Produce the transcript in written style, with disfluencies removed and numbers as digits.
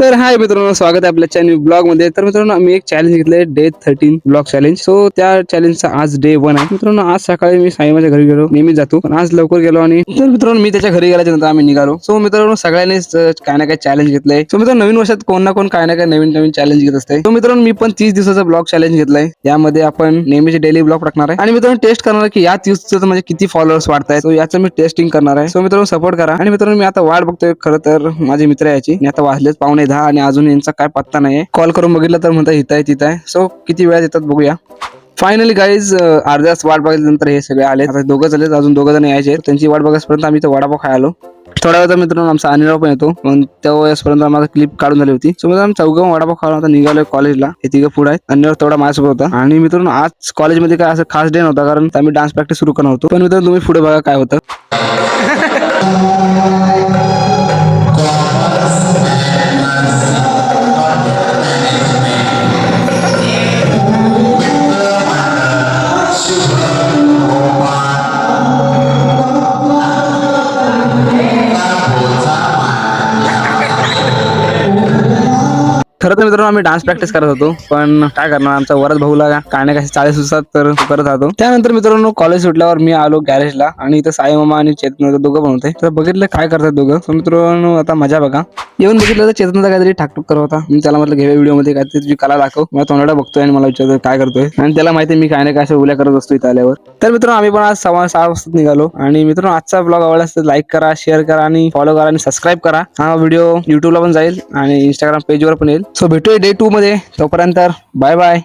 तर हाय मित्रांनो, स्वागत आहे आपल्या चॅनल ब्लॉग मध्ये. तर मित्रांनो, आम्ही एक चॅलेंज घेतलंय, डे 13 ब्लॉग चॅलेंज. सो त्या चॅलेंजचा आज डे 1 आहे. मित्रांनो, आज सकाळी मी साईमाच्या घरी गेलो, नेहमी जातो, पण आज लवकर गेलो. आणि तर मित्रांनो, मी त्याच्या घरी गेल्याच्या नंतर आम्ही निघालो. सो मित्रांनो, सगळ्यांनीच काय ना काय चॅलेंज घेतलंय. सो मित्रांनो, नवीन वर्षात कोण ना कोण काय ना काय नवीन चॅलेंज घेत असते. सो मित्रांनो, मी पण 30 दिवसाचा ब्लॉग चॅलेंज घेतलाय. यामध्ये आपण नेहमीचे डेली ब्लॉग टाकणार आहे आणि मित्रांनो टेस्ट करणार आहे की या 30 दिवसात म्हणजे किती फॉलोअर्स वाढतायत. सो याचं मी टेस्टिंग करणार आहे. सो मित्रांनो, सपोर्ट करा. आणि मित्रांनो, मी आता वाट बघतोय खरं तर माझे मित्र याची. आता वाजलेत 9:15 आणि अजून यांचा काय पत्ता नाहीये. कॉल करून बघितलं तर म्हणता इथं आहे तिथं आहे. सो किती वेळात येतात बघूया. फायनली गाईज, अर्ध्या तास वाट बघितल्यानंतर हे सगळे आले. आता दोघं झालेत, अजून दोघं जण यायचे. त्यांची वाट बघायपर्यंत आम्ही तो वडापाव खायलो. थोड्या वेळात मित्रांनो आमचा अनिराव पण येतो. पण त्या वेळेसपर्यंत आम्हाला क्लिप काढून झाली होती. सो मित्रांनो, चौघं वडापाव खाऊन आता निघालोय कॉलेजला. हे तिघं पुढे आहेत. अनिराव तेवढा माझ्यासोबत होता. आणि मित्रांनो, आज कॉलेजमध्ये काय असं खास डे नव्हता, कारण आम्ही डान्स प्रॅक्टिस सुरू करणार होतो. पण मित्रांनो, तुम्ही पुढे बघा काय होतं. खरं तर मित्रांनो, आम्ही डान्स प्रॅक्टिस करत होतो, पण काय करणार, आमचा वरद भाऊला काय ना काय 40 दिवसात तर करत राहतो. त्यानंतर मित्रांनो, कॉलेज सुटल्यावर मी आलो गॅरेजला आणि इथं साई मामा आणि चेतन दोघं पण होते. तर बघितलं काय करतात दोघं. तर मित्रांनो, आता मजा बघा. येऊन बघितलं तर चेतनचा काहीतरी ठाकटूक करत होता. मी त्याला म्हटलं, घे व्हिडिओ मध्ये काहीतरी तुझी कला दाखव. मला तोंडाला बघतोय आणि मला विचारतोय काय करतोय. आणि त्याला माहिती मी काय ना काय उल्या करत असतो इथं आल्यावर. तर मित्रांनो, आम्ही पण आज 6:15 वाजता निघालो. आणि मित्रांनो, आजचा ब्लॉग आवडला असेल तर लाईक करा, शेअर करा आणि फॉलो करा आणि सबस्क्राईब करा. हा व्हिडिओ युट्यूबला पण जाईल आणि इंस्टाग्राम पेजवर पण येईल. सो भेटूया डे 2 मध्ये. तोपर्यंत बाय बाय.